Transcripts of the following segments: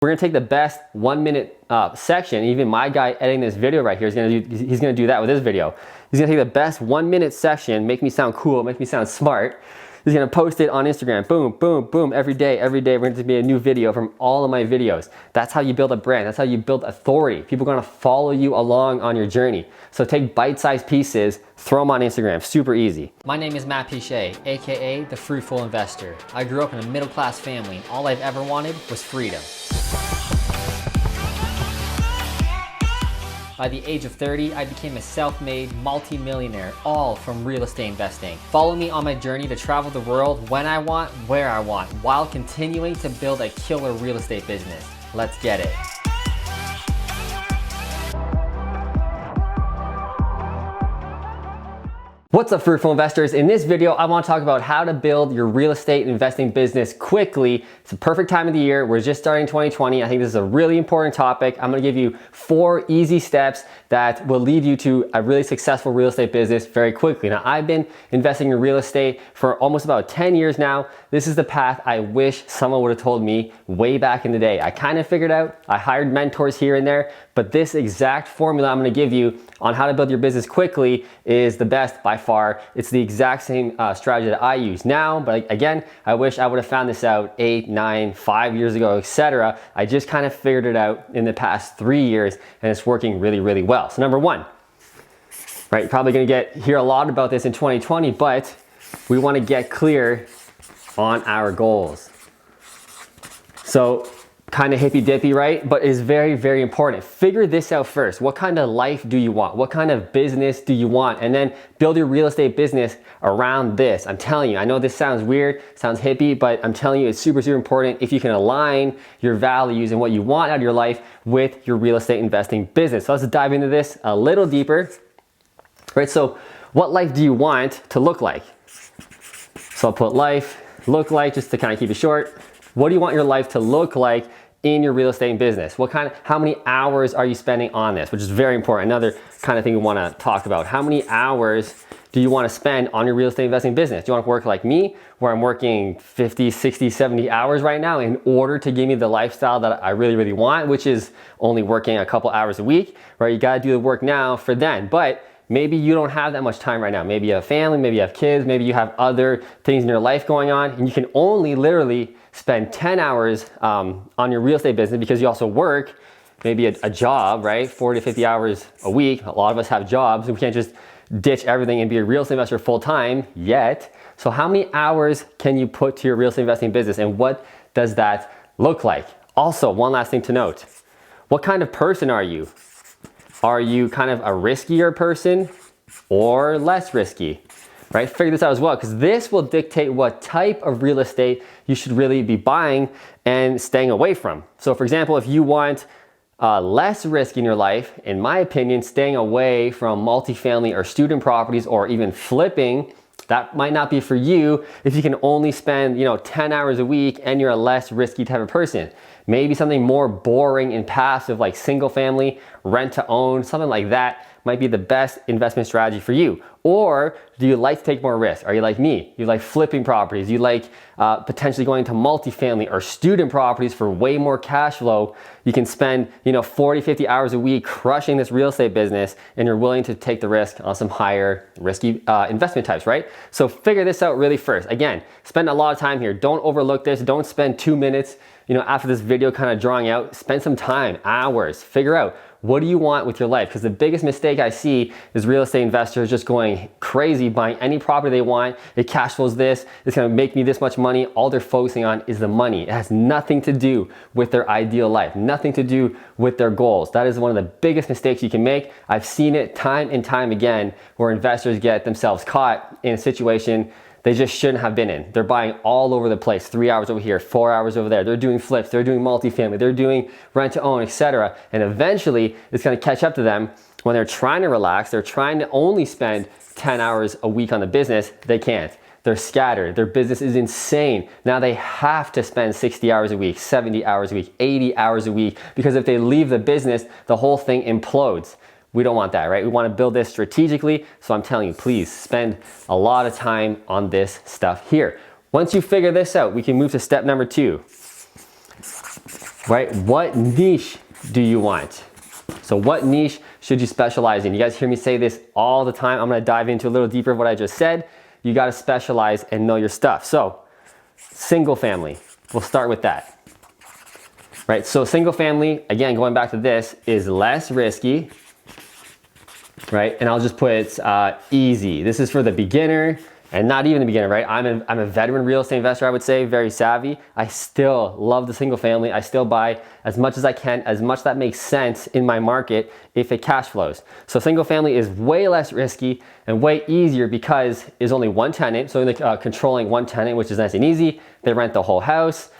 We're gonna take the best 1 minute section. Even my guy editing this video right here he's gonna do that with this video. He's gonna take the best 1 minute section, make me sound cool, make me sound smart. He's gonna post it on Instagram, boom, boom, boom, every day, we're going to be a new video from all of my videos. That's how you build a brand, that's how you build authority. People are gonna follow you along on your journey. So take bite-sized pieces, throw them on Instagram, super easy. My name is Piche, AKA the Fruitful Investor. I grew up in a middle-class family and all I've ever wanted was freedom. By the age of 30, I became a self-made multi-millionaire, all from real estate investing. Follow me on my journey to travel the world when I want, where I want, while continuing to build a killer real estate business. Let's get it. What's up, Fruitful Investors? In this video, I want to talk about how to build your real estate investing business quickly. It's a perfect time of the year. We're just starting 2020. I think this is a really important topic. I'm going to give you 4 easy steps that will lead you to a really successful real estate business very quickly. Now, I've been investing in real estate for almost about 10 years now. This is the path I wish someone would have told me way back in the day. I kind of figured out, I hired mentors here and there, but this exact formula I'm going to give you on how to build your business quickly is the best by far. It's the exact same strategy that I use now, but again, I wish I would have found this out 8, 9, 5 years ago, etc. I just kind of figured it out in the past 3 years and it's working really, really well. So number 1, right, you're probably going to hear a lot about this in 2020, but we want to get clear on our goals. So kind of hippy dippy, right? But it's very, very important. Figure this out first. What kind of life do you want? What kind of business do you want? And then build your real estate business around this. I'm telling you, I know this sounds weird, sounds hippie, but I'm telling you it's super, super important if you can align your values and what you want out of your life with your real estate investing business. So let's dive into this a little deeper, right? So what life do you want to look like? So I'll put life, look like, just to kind of keep it short. What do you want your life to look like in your real estate business? How many hours are you spending on this? Which is very important. Another kind of thing we want to talk about. How many hours do you want to spend on your real estate investing business? Do you want to work like me, where I'm working 50, 60, 70 hours right now in order to give me the lifestyle that I really, really want, which is only working a couple hours a week, right? You got to do the work now for then. But maybe you don't have that much time right now. Maybe you have family, maybe you have kids, maybe you have other things in your life going on, and you can only literally spend 10 hours on your real estate business because you also work maybe a job, right? 40 to 50 hours a week. A lot of us have jobs. We can't just ditch everything and be a real estate investor full time yet. So how many hours can you put to your real estate investing business, and what does that look like? Also, one last thing to note. What kind of person are you? Are you kind of a riskier person or less risky, right? Figure this out as well, because this will dictate what type of real estate you should really be buying and staying away from. So for example, if you want less risk in your life, in my opinion, staying away from multifamily or student properties or even flipping, that might not be for you if you can only spend 10 hours a week and you're a less risky type of person. Maybe something more boring and passive like single family, rent to own, something like that might be the best investment strategy for you. Or do you like to take more risk? Are you like me? You like flipping properties? You like potentially going to multifamily or student properties for way more cash flow? You can spend 40, 50 hours a week crushing this real estate business, and you're willing to take the risk on some higher risky investment types, right? So figure this out really first. Again, spend a lot of time here. Don't overlook this. Don't spend 2 minutes after this video kind of drawing out. Spend some time, hours, figure out what do you want with your life? Because the biggest mistake I see is real estate investors just going crazy, buying any property they want. It cash flows this, it's gonna make me this much money. All they're focusing on is the money. It has nothing to do with their ideal life, nothing to do with their goals. That is one of the biggest mistakes you can make. I've seen it time and time again where investors get themselves caught in a situation they just shouldn't have been in. They're buying all over the place, 3 hours over here, 4 hours over there. They're doing flips, they're doing multifamily, they're doing rent to own, etc. And eventually it's gonna catch up to them when they're trying to relax, they're trying to only spend 10 hours a week on the business, they can't. They're scattered, their business is insane. Now they have to spend 60 hours a week, 70 hours a week, 80 hours a week, because if they leave the business, the whole thing implodes. We don't want that, right? We want to build this strategically. So I'm telling you, please spend a lot of time on this stuff here. Once you figure this out, we can move to step number 2. right? What niche do you want? So what niche should you specialize in? You guys hear me say this all the time. I'm gonna dive into a little deeper of what I just said. You gotta specialize and know your stuff. So single family, we'll start with that. Right, so single family, again, going back to this, is less risky, right? And I'll just put easy. This is for the beginner, and not even the beginner, right? I'm a veteran real estate investor, I would say, very savvy. I still love the single family. I still buy as much as I can, as much that makes sense in my market if it cash flows. So single family is way less risky and way easier because there's only one tenant. So they're controlling one tenant, which is nice and easy. They rent the whole house,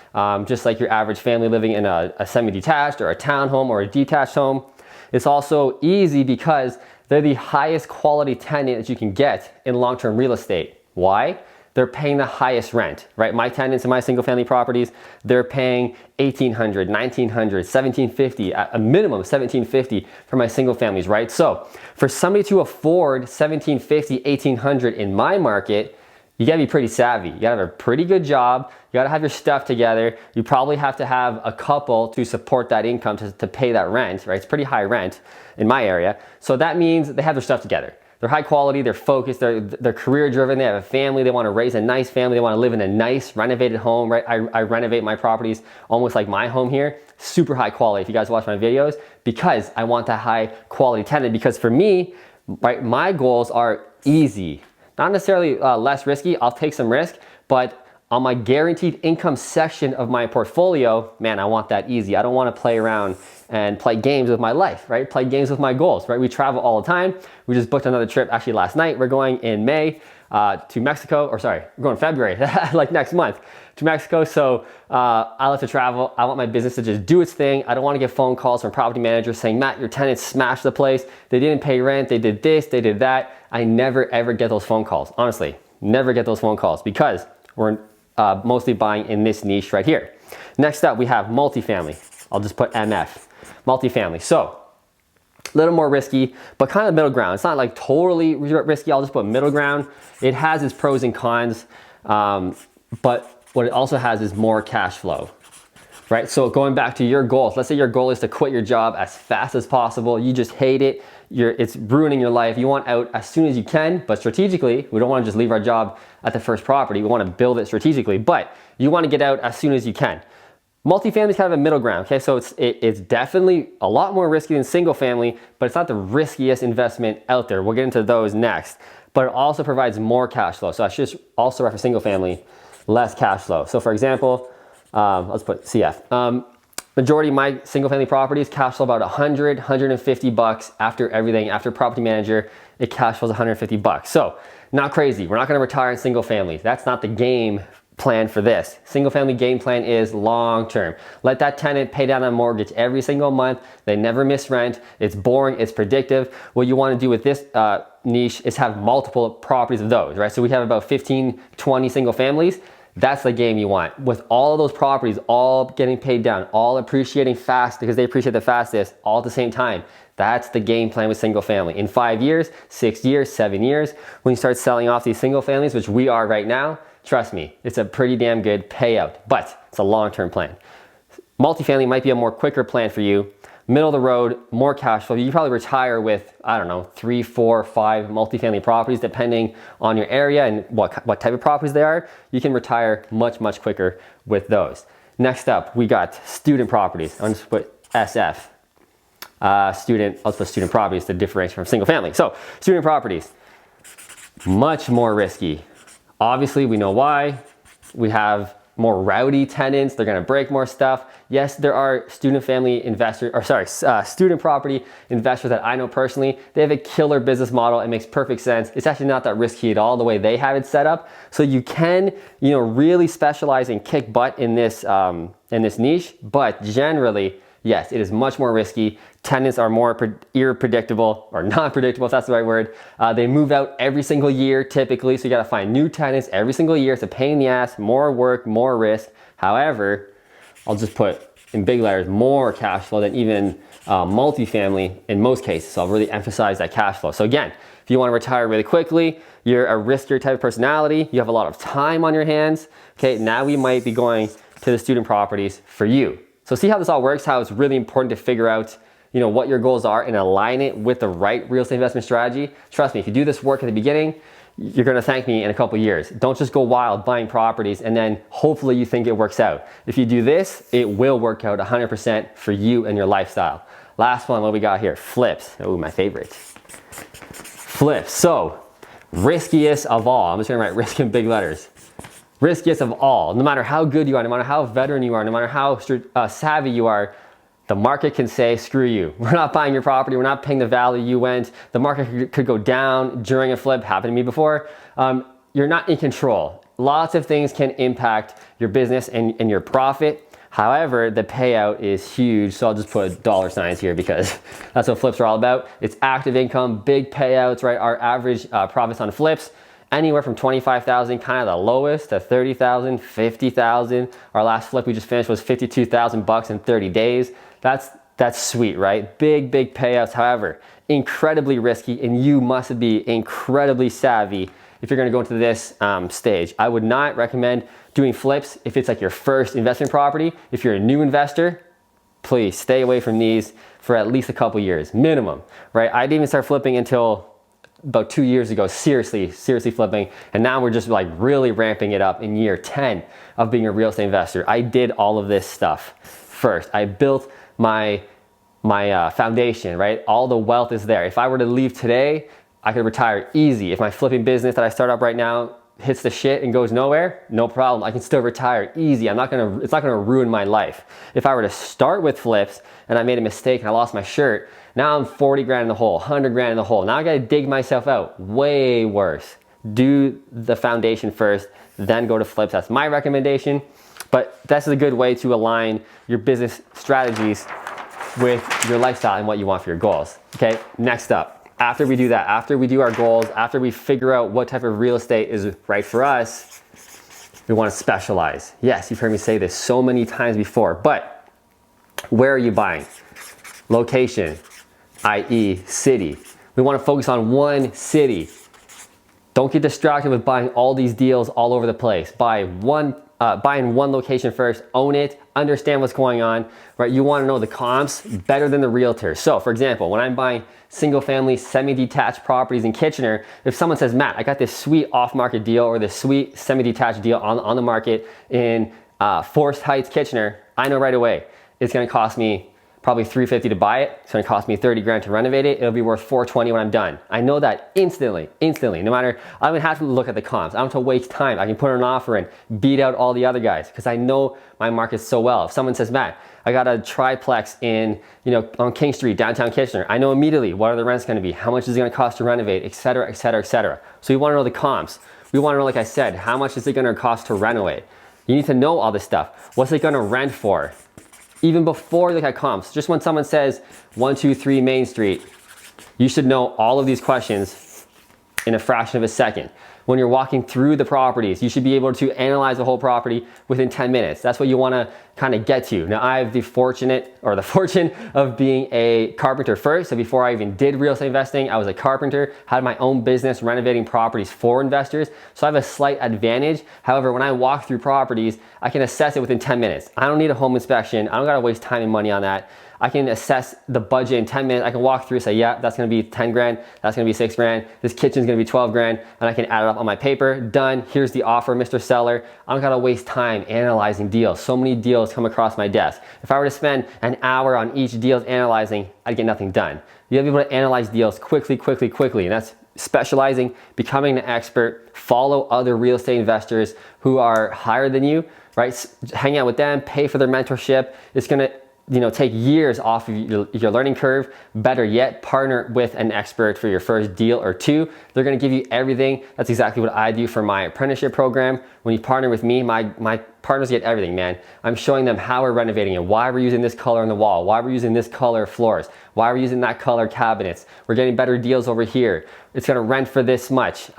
just like your average family living in a semi-detached or a townhome or a detached home. It's also easy because they're the highest quality tenant that you can get in long-term real estate. Why? They're paying the highest rent, right? My tenants in my single family properties, they're paying $1,800, $1,900, $1,750, a minimum of $1,750 for my single families, right? So for somebody to afford $1,750, $1,800 in my market, you gotta be pretty savvy. You gotta have a pretty good job. You gotta have your stuff together. You probably have to have a couple to support that income to pay that rent, right? It's pretty high rent in my area. So that means they have their stuff together. They're high quality, they're focused, they're career driven, they have a family, they wanna raise a nice family, they wanna live in a nice renovated home, right? I renovate my properties almost like my home here, super high quality if you guys watch my videos, because I want that high quality tenant. Because for me, right, my goals are easy. Not necessarily less risky, I'll take some risk, but on my guaranteed income section of my portfolio, man, I want that easy. I don't wanna play around and play games with my life, right? Play games with my goals, right? We travel all the time. We just booked another trip actually last night. We're going in May to Mexico, or sorry, we're going February, like next month to Mexico. So I love to travel. I want my business to just do its thing. I don't wanna get phone calls from property managers saying, Matt, your tenants smashed the place. They didn't pay rent, they did this, they did that. I never ever get those phone calls, honestly. Never get those phone calls because we're mostly buying in this niche right here. Next up, we have multifamily. I'll just put MF, multifamily. So a little more risky, but kind of middle ground. It's not like totally risky. I'll just put middle ground. It has its pros and cons, but what it also has is more cash flow, right? So going back to your goals, let's say your goal is to quit your job as fast as possible. You just hate it. It's ruining your life. You want out as soon as you can, but strategically, we don't want to just leave our job at the first property. We want to build it strategically, but you want to get out as soon as you can. Multifamily is kind of a middle ground, okay? So it's definitely a lot more risky than single family, but it's not the riskiest investment out there. We'll get into those next, but it also provides more cash flow. So I should also refer single family, less cash flow. So for example, let's put CF. Majority of my single family properties cash flow about 100, 150 bucks after everything, after property manager, it cash flows 150 bucks. So not crazy. We're not gonna retire in single family. That's not the game plan for this. Single family game plan is long term. Let that tenant pay down a mortgage every single month. They never miss rent. It's boring, it's predictive. What you wanna do with this niche is have multiple properties of those, right? So we have about 15, 20 single families. That's the game you want. With all of those properties all getting paid down, all appreciating fast because they appreciate the fastest all at the same time. That's the game plan with single family. In 5 years, 6 years, 7 years, when you start selling off these single families, which we are right now, trust me, it's a pretty damn good payout, but it's a long-term plan. Multifamily might be a more quicker plan for you. Middle of the road, more cash flow. You probably retire with, I don't know, 3, 4, 5 multifamily properties, depending on your area and what type of properties they are. You can retire much, much quicker with those. Next up, we got student properties. I'm just put SF. I'll put student properties to differentiate from single family. So student properties, much more risky. Obviously, we know why. We have more rowdy tenants, they're gonna break more stuff. Yes, there are student property investors that I know personally. They have a killer business model. It makes perfect sense. It's actually not that risky at all the way they have it set up. So you can, really specialize and kick butt in this niche, but generally, yes, it is much more risky. Tenants are more unpredictable, or non-predictable, if that's the right word. They move out every single year typically, so you gotta find new tenants every single year. It's a pain in the ass, more work, more risk. However, I'll just put in big letters, more cash flow than even multifamily in most cases. So I'll really emphasize that cash flow. So again, if you wanna retire really quickly, you're a riskier type of personality, you have a lot of time on your hands, okay, now we might be going to the student properties for you. So see how this all works, how it's really important to figure out what your goals are and align it with the right real estate investment strategy. Trust me, if you do this work at the beginning, you're gonna thank me in a couple years. Don't just go wild buying properties and then hopefully you think it works out. If you do this, it will work out 100% for you and your lifestyle. Last one, what we got here? Flips. Oh, my favorite. Flips. So, riskiest of all. I'm just gonna write risk in big letters. Riskiest of all. No matter how good you are, no matter how veteran you are, no matter how savvy you are, the market can say, screw you. We're not buying your property. We're not paying the value you went. The market could go down during a flip. Happened to me before. You're not in control. Lots of things can impact your business and your profit. However, the payout is huge. So I'll just put dollar signs here because that's what flips are all about. It's active income, big payouts, right? Our average profits on flips, anywhere from 25,000, kind of the lowest, to 30,000, 50,000. Our last flip we just finished was 52,000 bucks in 30 days. That's sweet, right? Big payouts. However, incredibly risky, and you must be incredibly savvy if you're gonna go into this stage. I would not recommend doing flips if it's like your first investment property. If you're a new investor, please stay away from these for at least a couple years, minimum, right? I didn't even start flipping until about 2 years ago, seriously flipping. And now we're just like really ramping it up in year 10 of being a real estate investor. I did all of this stuff first. I built my foundation, right? All the wealth is there. If I were to leave today, I could retire easy. If my flipping business that I start up right now hits the shit and goes nowhere, no problem. I can still retire easy. It's not gonna ruin my life. If I were to start with flips and I made a mistake and I lost my shirt, now I'm 40 grand in the hole, 100 grand in the hole. Now I gotta dig myself out. Way worse. Do the foundation first, then go to flips. That's my recommendation. But that's a good way to align your business strategies with your lifestyle and what you want for your goals. Okay, next up, after we do that, after we do our goals, after we figure out what type of real estate is right for us, we want to specialize. Yes, you've heard me say this so many times before, but where are you buying? Location, i.e. city. We want to focus on one city. Don't get distracted with buying all these deals all over the place. Buy in one location first, own it, understand what's going on, right? You want to know the comps better than the realtor. So for example, when I'm buying single family, semi-detached properties in Kitchener, if someone says, Matt, I got this sweet off-market deal or this sweet semi-detached deal on the market in Forest Heights, Kitchener, I know right away it's going to cost me probably $350 to buy it. It's gonna cost me 30 grand to renovate it. It'll be worth $420 when I'm done. I know that instantly. No matter, I don't even have to look at the comps. I don't have to waste time. I can put an offer in, beat out all the other guys because I know my market so well. If someone says, Matt, I got a triplex in, on King Street, downtown Kitchener, I know immediately what are the rents gonna be, how much is it gonna cost to renovate, et cetera, et cetera, et cetera. So we wanna know the comps. We wanna know, like I said, how much is it gonna cost to renovate? You need to know all this stuff. What's it gonna rent for? Even before you look at comps, just when someone says 123 Main Street, you should know all of these questions in a fraction of a second. When you're walking through the properties, you should be able to analyze the whole property within 10 minutes. That's what you want to kind of get to. Now I have the fortune of being a carpenter first. So before I even did real estate investing, I was a carpenter, had my own business renovating properties for investors. So I have a slight advantage. However, when I walk through properties, I can assess it within 10 minutes. I don't need a home inspection. I don't got to waste time and money on that. I can assess the budget in 10 minutes. I can walk through and say, yeah, that's gonna be 10 grand, that's gonna be 6 grand, this kitchen's gonna be 12 grand, and I can add it up on my paper. Done, here's the offer, Mr. Seller. I don't gotta waste time analyzing deals. So many deals come across my desk. If I were to spend an hour on each deal analyzing, I'd get nothing done. You gotta be able to analyze deals quickly, and that's specializing, becoming an expert, follow other real estate investors who are higher than you, right? Hang out with them, pay for their mentorship. It's gonna take years off of your learning curve. Better yet, partner with an expert for your first deal or two. They're gonna give you everything. That's exactly what I do for my apprenticeship program. When you partner with me, my partners get everything, man. I'm showing them how we're renovating it, why we're using this color on the wall, why we're using this color floors, why we're using that color cabinets. We're getting better deals over here. It's gonna rent for this much.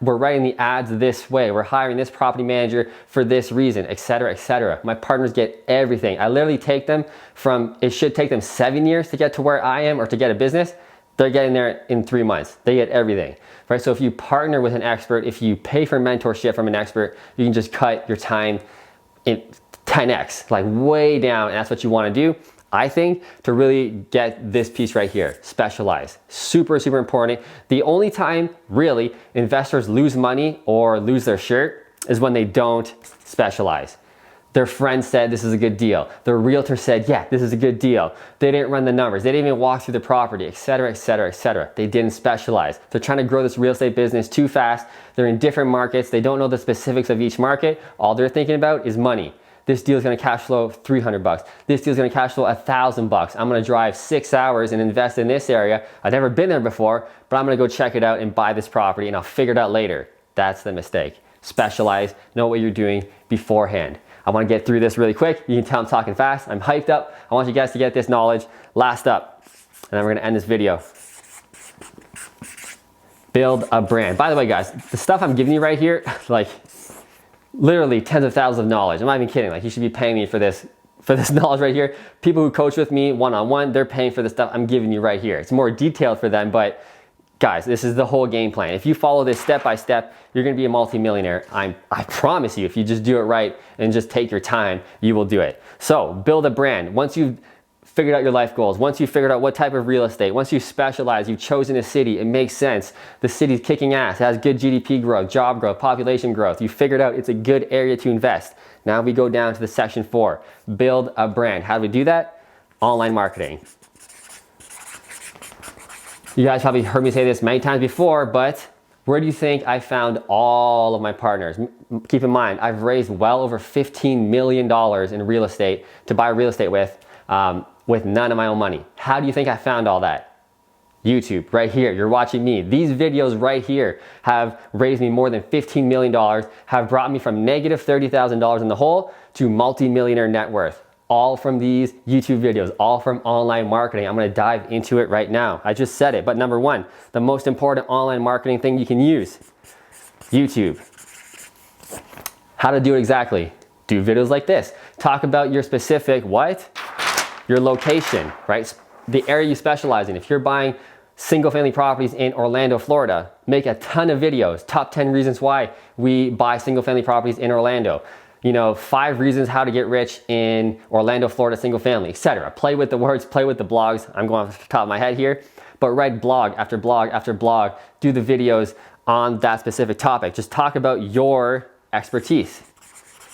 We're writing the ads this way. We're hiring this property manager for this reason, et cetera, et cetera. My partners get everything. I literally take them from, it should take them 7 years to get to where I am or to get a business. They're getting there in 3 months. They get everything, right? So if you partner with an expert, if you pay for mentorship from an expert, you can just cut your time in 10x, like way down, and that's what you want to do. I think to really get this piece right here, specialize. Super, super important. The only time really investors lose money or lose their shirt is when they don't specialize. Their friend said this is a good deal. Their realtor said, yeah, this is a good deal. They didn't run the numbers. They didn't even walk through the property, et cetera, et cetera, et cetera. They didn't specialize. They're trying to grow this real estate business too fast. They're in different markets. They don't know the specifics of each market. All they're thinking about is money. This deal is gonna cash flow 300 bucks. This deal is gonna cash flow 1,000 bucks. I'm gonna drive 6 hours and invest in this area. I've never been there before, but I'm gonna go check it out and buy this property and I'll figure it out later. That's the mistake. Specialize, know what you're doing beforehand. I want to get through this really quick. You can tell I'm talking fast. I'm hyped up. I want you guys to get this knowledge. Last up, and then we're going to end this video. Build a brand. By the way, guys, the stuff I'm giving you right here, like literally tens of thousands of knowledge. I'm not even kidding. Like you should be paying me for this knowledge right here. People who coach with me one-on-one, they're paying for the stuff I'm giving you right here. It's more detailed for them, but guys, this is the whole game plan. If you follow this step by step, you're gonna be a multi-millionaire. I promise you, if you just do it right and just take your time, you will do it. So build a brand. Once you've figured out your life goals, once you've figured out what type of real estate, once you specialize, you've chosen a city, it makes sense. The city's kicking ass, it has good GDP growth, job growth, population growth. You figured out it's a good area to invest. Now we go down to the section 4, build a brand. How do we do that? Online marketing. You guys probably heard me say this many times before, but where do you think I found all of my partners? Keep in mind, I've raised well over $15 million in real estate to buy real estate with none of my own money. How do you think I found all that? YouTube, right here, you're watching me. These videos right here have raised me more than $15 million, have brought me from negative $30,000 in the hole to multi-millionaire net worth. All from these YouTube videos, all from online marketing. I'm gonna dive into it right now. I just said it, but number one, the most important online marketing thing you can use, YouTube. How to do it exactly? Do videos like this. Talk about your specific what? Your location, right? The area you specialize in. If you're buying single family properties in Orlando, Florida, make a ton of videos. Top 10 reasons why we buy single family properties in Orlando. You know, 5 reasons how to get rich in Orlando, Florida, single family, etc. Play with the words, play with the blogs. I'm going off the top of my head here, but write blog after blog after blog. Do the videos on that specific topic. Just talk about your expertise,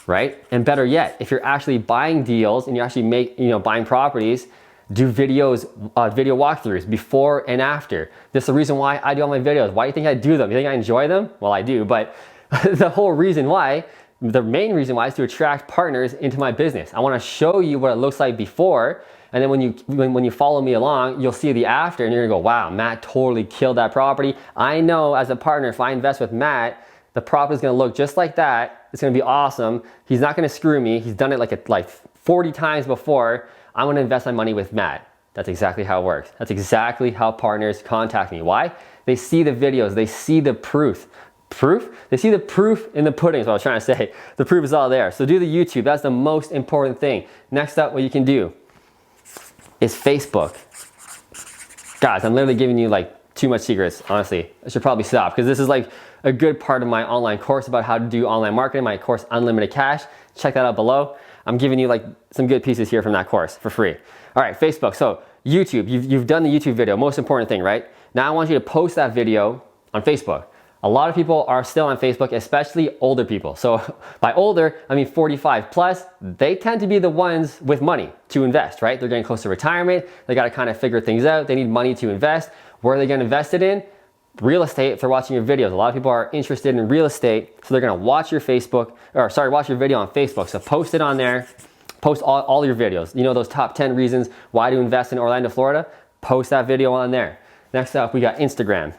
right? And better yet, if you're actually buying deals and you actually buying properties, do videos, video walkthroughs before and after. This is the reason why I do all my videos. Why do you think I do them? You think I enjoy them? Well, I do, but the whole reason why, the main reason why is to attract partners into my business. I want to show you what it looks like before, and then when you follow me along, you'll see the after, and you're gonna go, wow, Matt totally killed that property. I know as a partner, if I invest with Matt, the property is gonna look just like that. It's gonna be awesome. He's not gonna screw me. He's done it like 40 times before. I'm gonna invest my money with Matt. That's exactly how it works. That's exactly how partners contact me. Why? They see the videos, they see the proof. They see the proof in the pudding is what I was trying to say. The proof is all there. So do the YouTube. That's the most important thing. Next up, what you can do is Facebook. Guys, I'm literally giving you like too much secrets, honestly. I should probably stop because this is like a good part of my online course about how to do online marketing, my course Unlimited Cash. Check that out below. I'm giving you like some good pieces here from that course for free. All right, Facebook. So YouTube, you've done the YouTube video, most important thing, right? Now I want you to post that video on Facebook. A lot of people are still on Facebook, especially older people. So by older, I mean 45 plus, they tend to be the ones with money to invest, right? They're getting close to retirement. They got to kind of figure things out. They need money to invest. Where are they going to invest it in? Real estate, if they're watching your videos. A lot of people are interested in real estate, so they're going to watch your watch your video on Facebook. So post it on there. Post all your videos. You know those top 10 reasons why to invest in Orlando, Florida? Post that video on there. Next up, we got Instagram.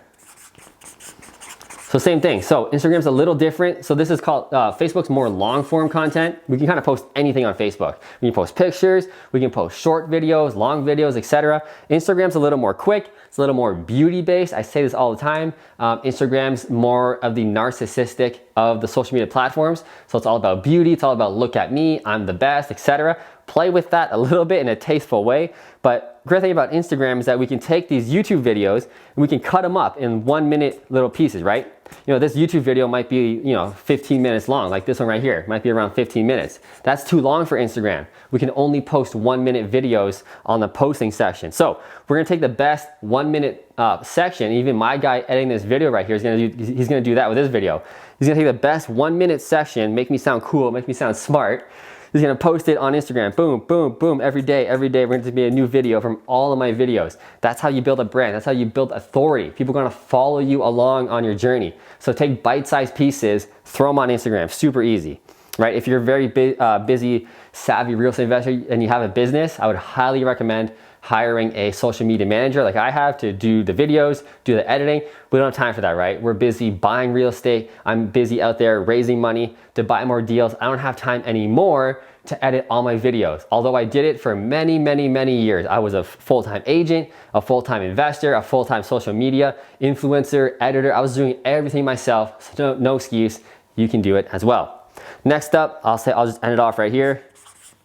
So same thing. So Instagram's a little different. So this is called, Facebook's more long form content. We can kind of post anything on Facebook. We can post pictures, we can post short videos, long videos, etc. Instagram's a little more quick. It's a little more beauty based. I say this all the time. Instagram's more of the narcissistic of the social media platforms. So it's all about beauty. It's all about look at me, I'm the best, etc. play with that a little bit in a tasteful way. But great thing about Instagram is that we can take these YouTube videos and we can cut them up in 1 minute little pieces, right? You know, this YouTube video might be, 15 minutes long, like this one right here, might be around 15 minutes. That's too long for Instagram. We can only post 1 minute videos on the posting section. So we're gonna take the best 1 minute section. Even my guy editing this video right here he's gonna do that with this video. He's gonna take the best 1 minute section, make me sound cool, make me sound smart. He's gonna post it on Instagram, boom, boom, boom, every day, we're going to be a new video from all of my videos. That's how you build a brand, that's how you build authority. People are gonna follow you along on your journey. So take bite-sized pieces, throw them on Instagram, super easy, right? If you're a very busy, savvy real estate investor and you have a business, I would highly recommend hiring a social media manager like I have to do the videos, do the editing. We don't have time for that, right? We're busy buying real estate. I'm busy out there raising money to buy more deals. I don't have time anymore to edit all my videos. Although I did it for many, many, many years. I was a full-time agent, a full-time investor, a full-time social media influencer, editor. I was doing everything myself, so no excuse. You can do it as well. Next up, I'll just end it off right here,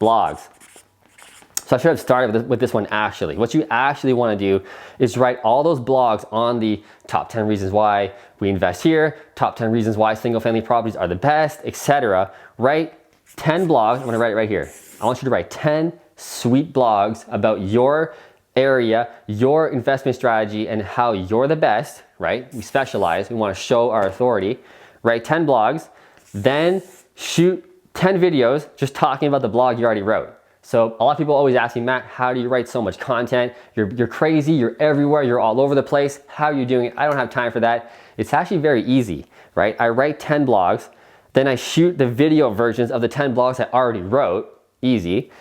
blogs. So I should have started with this one actually. What you actually want to do is write all those blogs on the top 10 reasons why we invest here, top 10 reasons why single family properties are the best, etc. Write 10 blogs. I'm going to write it right here. I want you to write 10 sweet blogs about your area, your investment strategy, and how you're the best, right? We specialize. We want to show our authority. Write 10 blogs, then shoot 10 videos just talking about the blog you already wrote. So a lot of people always ask me, Matt, how do you write so much content? You're crazy, you're everywhere, you're all over the place. How are you doing it? I don't have time for that. It's actually very easy, right? I write 10 blogs, then I shoot the video versions of the 10 blogs I already wrote, easy.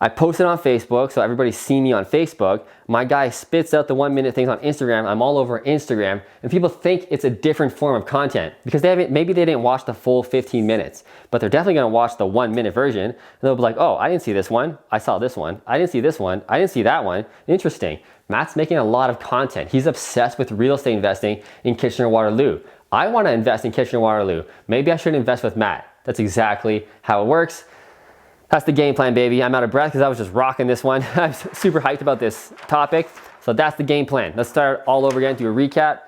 I post it on Facebook, so everybody's seen me on Facebook. My guy spits out the 1 minute things on Instagram. I'm all over Instagram, and people think it's a different form of content because maybe they didn't watch the full 15 minutes, but they're definitely gonna watch the 1 minute version, and they'll be like, oh, I didn't see this one. I saw this one. I didn't see this one. I didn't see that one. Interesting. Matt's making a lot of content. He's obsessed with real estate investing in Kitchener-Waterloo. I wanna invest in Kitchener-Waterloo. Maybe I should invest with Matt. That's exactly how it works. That's the game plan, baby. I'm out of breath because I was just rocking this one. I'm super hyped about this topic. So that's the game plan. Let's start all over again, do a recap.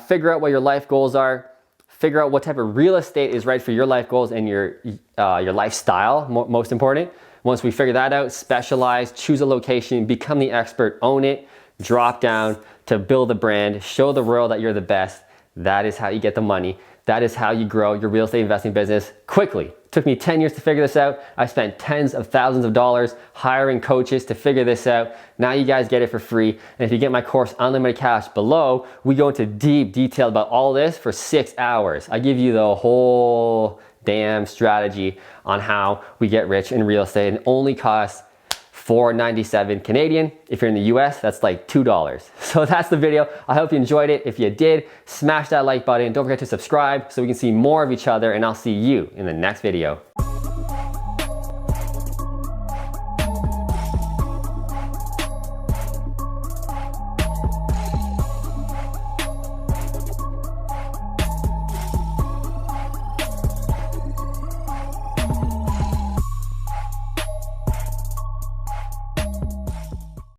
Figure out what your life goals are. Figure out what type of real estate is right for your life goals and your lifestyle, most important. Once we figure that out, specialize, choose a location, become the expert, own it, drop down to build a brand, show the world that you're the best. That is how you get the money. That is how you grow your real estate investing business quickly. It took me 10 years to figure this out. I spent tens of thousands of dollars hiring coaches to figure this out. Now you guys get it for free. And if you get my course, Unlimited Cash, below, we go into deep detail about all this for 6 hours. I give you the whole damn strategy on how we get rich in real estate, and it only costs $4.97 Canadian. If you're in the US, that's like $2. So that's the video. I hope you enjoyed it. If you did, smash that like button. Don't forget to subscribe so we can see more of each other, and I'll see you in the next video.